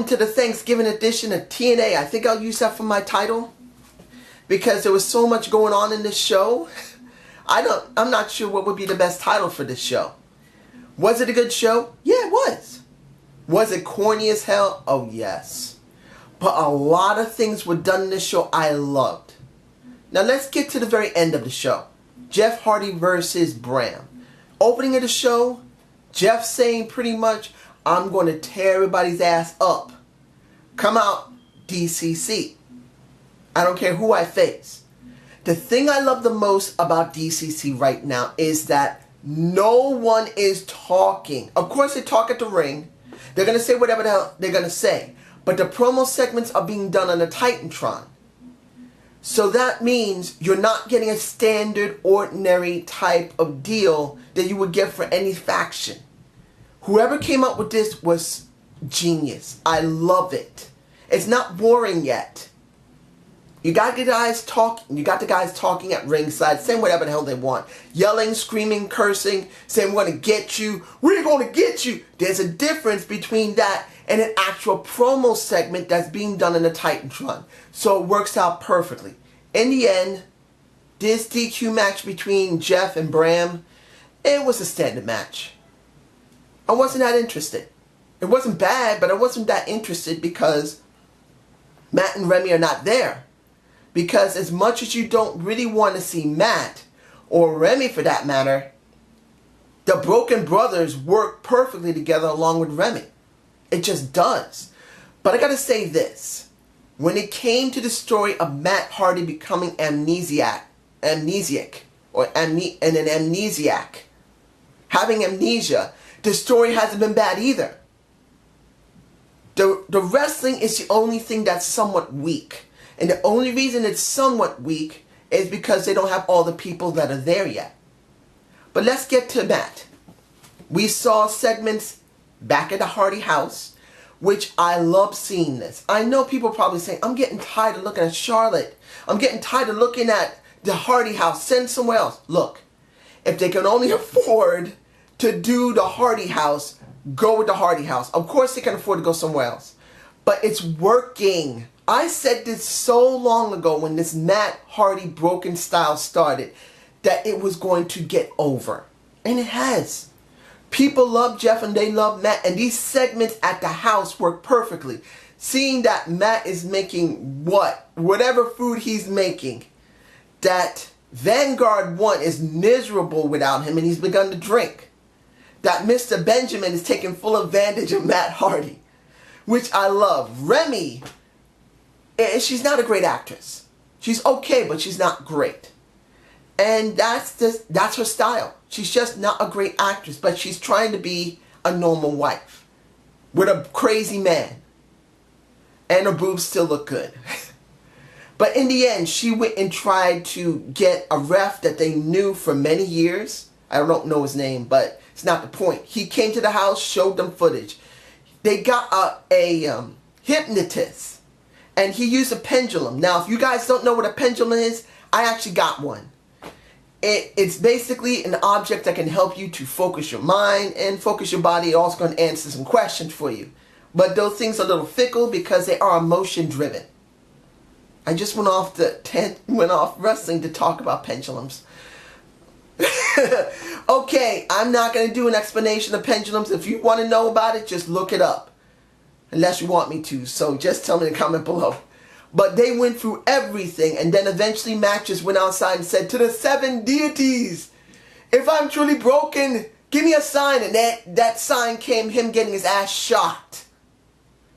welcome to the Thanksgiving edition of TNA. I think I'll use that for my title because there was so much going on in this show. I'm not sure what would be the best title for this show. Was it a good show? Yeah, it was. Was it corny as hell? Oh, yes. But a lot of things were done in this show I loved. Now let's get to the very end of the show. Jeff Hardy versus Bram. Opening of the show, Jeff saying pretty much, I'm going to tear everybody's ass up. Come out, DCC. I don't care who I face. The thing I love the most about DCC right now is that no one is talking. Of course they talk at the ring. They're going to say whatever the hell they're going to say. But the promo segments are being done on the Titantron. So that means you're not getting a standard, ordinary type of deal that you would get for any faction. Whoever came up with this was genius. I love it. It's not boring yet. You got the guys talking. You got the guys talking at ringside, saying whatever the hell they want, yelling, screaming, cursing, saying we're gonna get you. We're gonna get you. There's a difference between that and an actual promo segment that's being done in the Titantron. So it works out perfectly. In the end, this DQ match between Jeff and Bram, it was a standard match. I wasn't that interested. It wasn't bad, but I wasn't that interested because Matt and Remy are not there. Because as much as you don't really want to see Matt, or Remy for that matter, the Broken Brothers work perfectly together along with Remy. It just does. But I gotta say this. When it came to the story of Matt Hardy becoming amnesiac, having amnesia, the story hasn't been bad either. The wrestling is the only thing that's somewhat weak. And the only reason it's somewhat weak is because they don't have all the people that are there yet. But let's get to that. We saw segments back at the Hardy house, which I love seeing this. I know people probably saying, I'm getting tired of looking at Charlotte. I'm getting tired of looking at the Hardy house. Send somewhere else. Look, if they can only afford to do the Hardy house, go with the Hardy house. Of course they can afford to go somewhere else. But it's working. I said this so long ago when this Matt Hardy broken style started that it was going to get over. And it has. People love Jeff and they love Matt. And these segments at the house work perfectly. Seeing that Matt is making whatever food he's making. That Vanguard 1 is miserable without him and he's begun to drink. That Mr. Benjamin is taking full advantage of Matt Hardy. Which I love. Remy, she's not a great actress. She's okay, but she's not great. And that's her style. She's just not a great actress, but she's trying to be a normal wife. With a crazy man. And her boobs still look good. But in the end, she went and tried to get a ref that they knew for many years. I don't know his name, but it's not the point. He came to the house, showed them footage. They got a hypnotist. And he used a pendulum. Now, if you guys don't know what a pendulum is, I actually got one. It's basically an object that can help you to focus your mind and focus your body. It's also going to answer some questions for you. But those things are a little fickle because they are emotion driven. I just went off wrestling to talk about pendulums. Okay, I'm not going to do an explanation of pendulums. If you want to know about it, just look it up. Unless you want me to, so just tell me in the comment below. But they went through everything, and then eventually Matt just went outside and said, to the 7 deities, if I'm truly broken, give me a sign. And that sign came him getting his ass shot.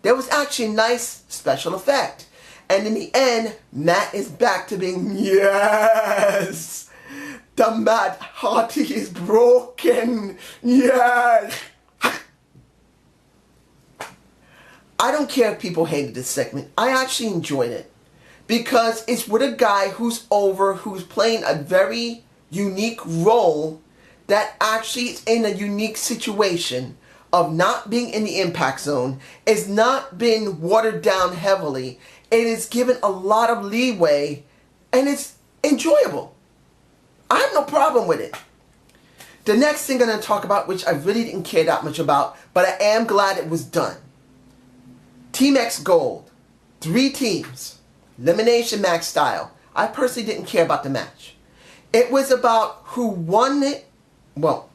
There was actually a nice special effect. And in the end, Matt is back to being, yes, the Matt Hardy is broken, yes. I don't care if people hated this segment. I actually enjoyed it. Because it's with a guy who's who's playing a very unique role that actually is in a unique situation of not being in the impact zone. It's not been watered down heavily. It is given a lot of leeway and it's enjoyable. I have no problem with it. The next thing I'm going to talk about, which I really didn't care that much about, but I am glad it was done. Team X Gold. 3 teams. Elimination match style. I personally didn't care about the match. It was about who won it. Well,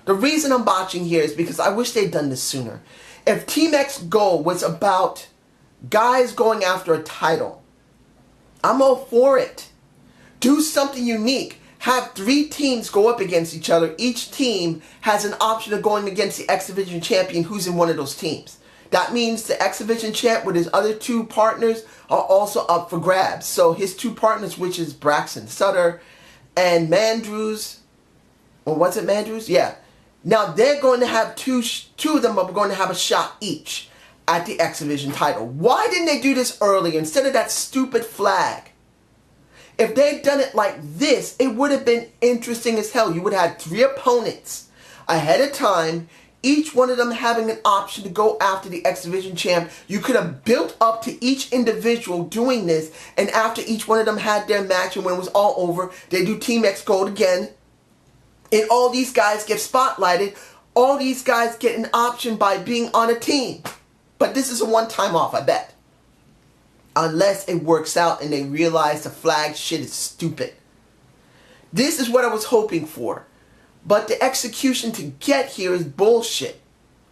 the reason I'm botching here is because I wish they'd done this sooner. If Team X Gold was about guys going after a title, I'm all for it. Do something unique. Have 3 teams go up against each other. Each team has an option of going against the X Division champion who's in one of those teams. That means the X Division champ with his other 2 partners are also up for grabs. So his 2 partners, which is Braxton Sutter and Mandrews, or was it Mandrews? Yeah. Now they're going to have two of them are going to have a shot each at the X Division title. Why didn't they do this earlier instead of that stupid flag? If they'd done it like this, it would have been interesting as hell. You would have had 3 opponents ahead of time, each one of them having an option to go after the X Division champ. You could have built up to each individual doing this, and after each one of them had their match and when it was all over, they do Team X Gold again. And all these guys get spotlighted. All these guys get an option by being on a team. But this is a one-time off, I bet. Unless it works out and they realize the flag shit is stupid. This is what I was hoping for. But the execution to get here is bullshit.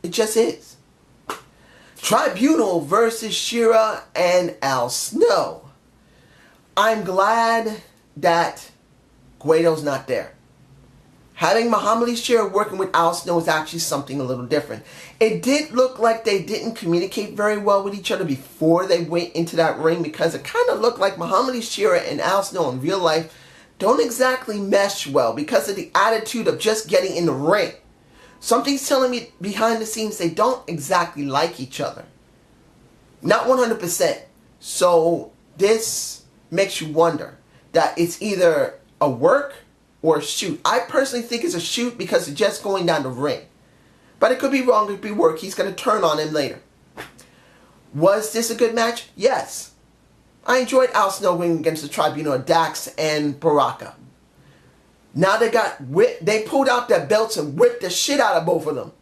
It just is. Tribunal versus Shera and Al Snow. I'm glad that Guido's not there. Having Muhammad Ali Shera working with Al Snow is actually something a little different. It did look like they didn't communicate very well with each other before they went into that ring, because it kind of looked like Muhammad Ali Shera and Al Snow in real life don't exactly mesh well because of the attitude of just getting in the ring. Something's telling me behind the scenes they don't exactly like each other. Not 100%. So this makes you wonder that it's either a work or a shoot. I personally think it's a shoot because it's just going down the ring. But it could be wrong, it could be work. He's going to turn on him later. Was this a good match? Yes. I enjoyed Al Snow winning against the Tribunal of Dax and Baraka. Now they pulled out their belts and whipped the shit out of both of them.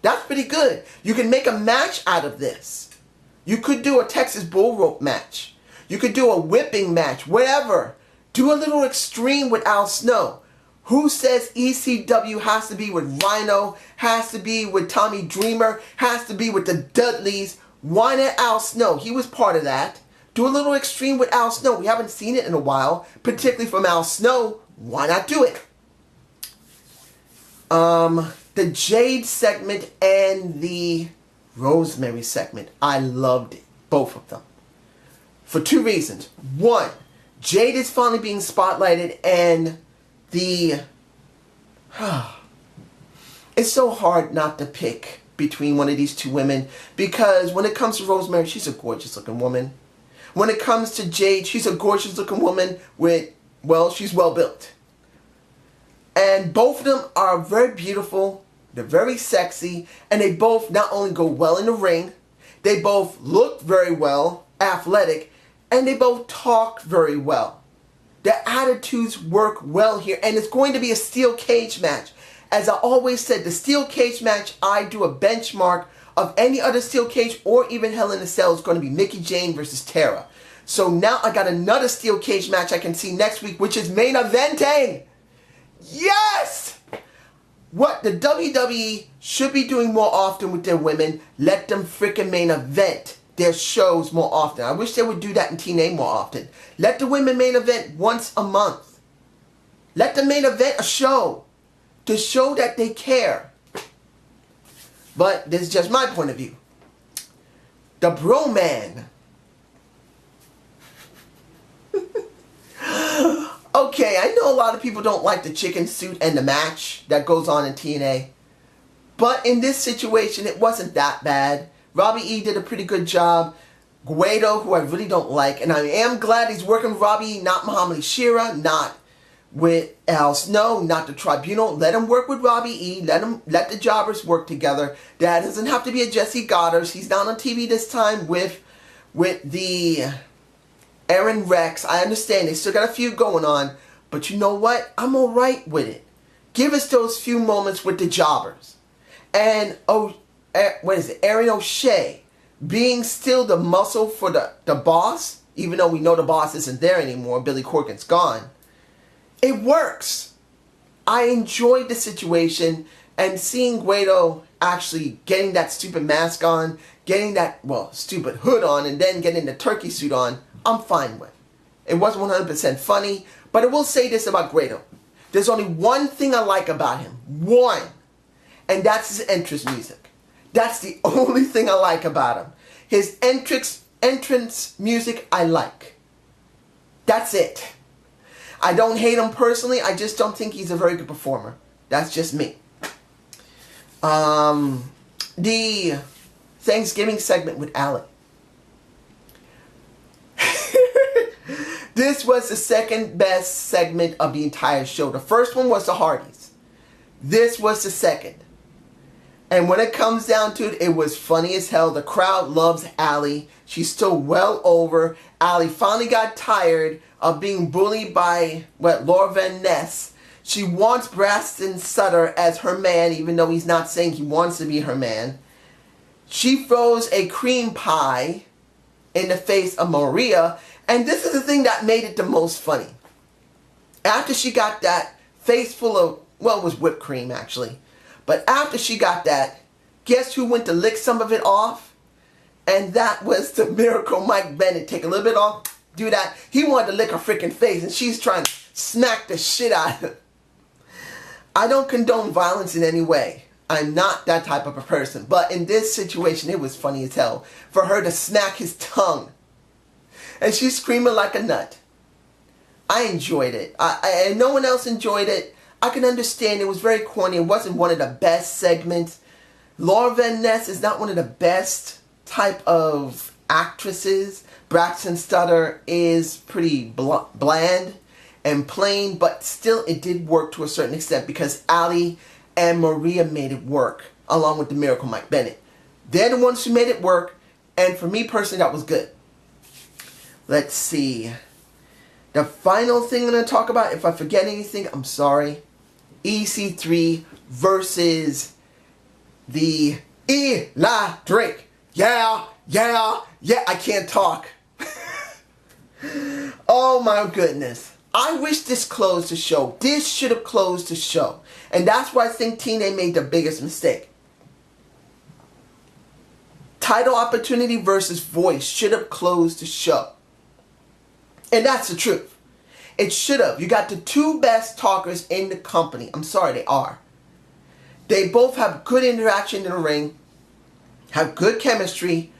That's pretty good. You can make a match out of this. You could do a Texas Bull Rope match. You could do a whipping match, whatever. Do a little extreme with Al Snow. Who says ECW has to be with Rhino, has to be with Tommy Dreamer, has to be with the Dudleys? Why not Al Snow? He was part of that. Do a little extreme with Al Snow. We haven't seen it in a while, particularly from Al Snow. Why not do it? The Jade segment and the Rosemary segment. I loved it, both of them. For 2 reasons. 1, Jade is finally being spotlighted, and it's so hard not to pick between one of these 2 women, because when it comes to Rosemary, she's a gorgeous looking woman. When it comes to Jade, she's a gorgeous looking woman with, well, she's well built. And both of them are very beautiful, they're very sexy, and they both not only go well in the ring, they both look very well, athletic, and they both talk very well. Their attitudes work well here, and it's going to be a steel cage match. As I always said, the steel cage match, I do a benchmark of any other steel cage or even Hell in a Cell is going to be Mickie Jane versus Tara. So now I got another steel cage match I can see next week, which is main eventing. Yes! What the WWE should be doing more often with their women, let them freaking main event their shows more often. I wish they would do that in TNA more often. Let the women main event once a month. Let them main event a show to show that they care. But this is just my point of view. The Bro Man. Okay, I know a lot of people don't like the chicken suit and the match that goes on in TNA. But in this situation, it wasn't that bad. Robbie E did a pretty good job. Guido, who I really don't like, and I am glad he's working with Robbie E, not Muhammad Ali Shera, not with Al Snow, not the Tribunal. Let him work with Robbie E. Let the jobbers work together. That doesn't have to be a Jesse Goddard. He's not on TV this time with the Aaron Rex. I understand they still got a feud going on, but you know what? I'm alright with it. Give us those few moments with the jobbers. And what is it, Aaron O'Shea being still the muscle for the boss, even though we know the boss isn't there anymore, Billy Corgan's gone, it works. I enjoyed the situation, and seeing Guido actually getting that stupid mask on, getting that, well, stupid hood on, and then getting the turkey suit on, I'm fine with. It wasn't 100% funny, but I will say this about Guido. There's only one thing I like about him. One. And that's his entrance music. That's the only thing I like about him. His entrance music I like. That's it. I don't hate him personally. I just don't think he's a very good performer. That's just me. The Thanksgiving segment with Alec. This was the second best segment of the entire show. The first one was the Hardys. This was the second. And when it comes down to it, it was funny as hell. The crowd loves Allie. She's still well over. Allie finally got tired of being bullied by, Laura Van Ness. She wants Braxton Sutter as her man, even though he's not saying he wants to be her man. She throws a cream pie in the face of Maria. And this is the thing that made it the most funny. After she got that face full of, well, it was whipped cream actually. But after she got that, guess who went to lick some of it off? And that was the Miracle Mike Bennett. Take a little bit off, do that. He wanted to lick her freaking face, and she's trying to smack the shit out of him. I don't condone violence in any way. I'm not that type of a person. But in this situation, it was funny as hell for her to smack his tongue. And she's screaming like a nut. I enjoyed it. And no one else enjoyed it. I can understand it was very corny. It wasn't one of the best segments. Laura Van Ness is not one of the best type of actresses. Braxton Sutter is pretty bland and plain, but still it did work to a certain extent because Allie and Maria made it work, along with the Miracle Mike Bennett. They're the ones who made it work, and for me personally, that was good. Let's see. The final thing I'm going to talk about, if I forget anything, I'm sorry. EC3 versus the Eli Drake. Yeah. I can't talk. Oh my goodness. I wish this closed the show. This should have closed the show. And that's why I think TNA made the biggest mistake. Title opportunity versus voice should have closed the show. And that's the truth. It should have. You got the two best talkers in the company. I'm sorry, they are. They both have good interaction in the ring, have good chemistry,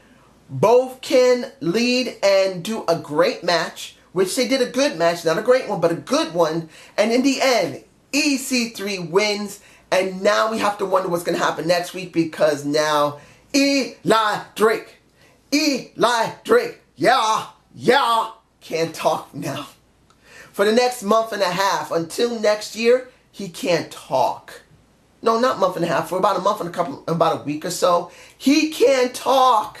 both can lead and do a great match, which they did a good match, not a great one, but a good one. And in the end, EC3 wins, and now we have to wonder what's going to happen next week because now Eli Drake, yeah, can't talk now. For the next month and a half, until next year, he can't talk. No, not month and a half, for about a month and about a week or so, he can't talk.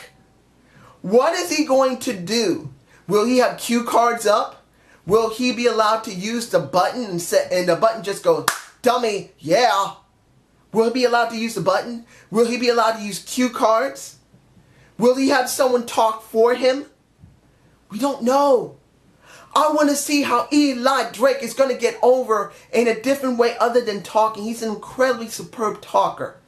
What is he going to do? Will he have cue cards up? Will he be allowed to use the button and the button just go, dummy, yeah? Will he be allowed to use the button? Will he be allowed to use cue cards? Will he have someone talk for him? We don't know. I want to see how Eli Drake is going to get over in a different way other than talking. He's an incredibly superb talker.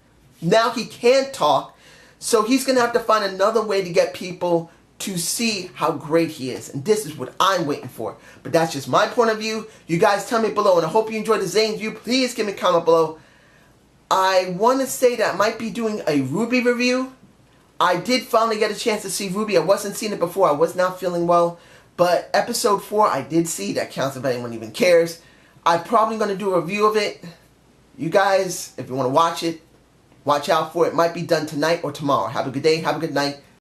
Now he can't talk, so he's going to have to find another way to get people to see how great he is. And this is what I'm waiting for. But that's just my point of view. You guys tell me below, and I hope you enjoyed the Zane view. Please give me a comment below. I want to say that I might be doing a Ruby review. I did finally get a chance to see Ruby. I wasn't seeing it before. I was not feeling well. But episode 4, I did see. That counts if anyone even cares. I'm probably going to do a review of it. You guys, if you want to watch it, watch out for it. It might be done tonight or tomorrow. Have a good day. Have a good night.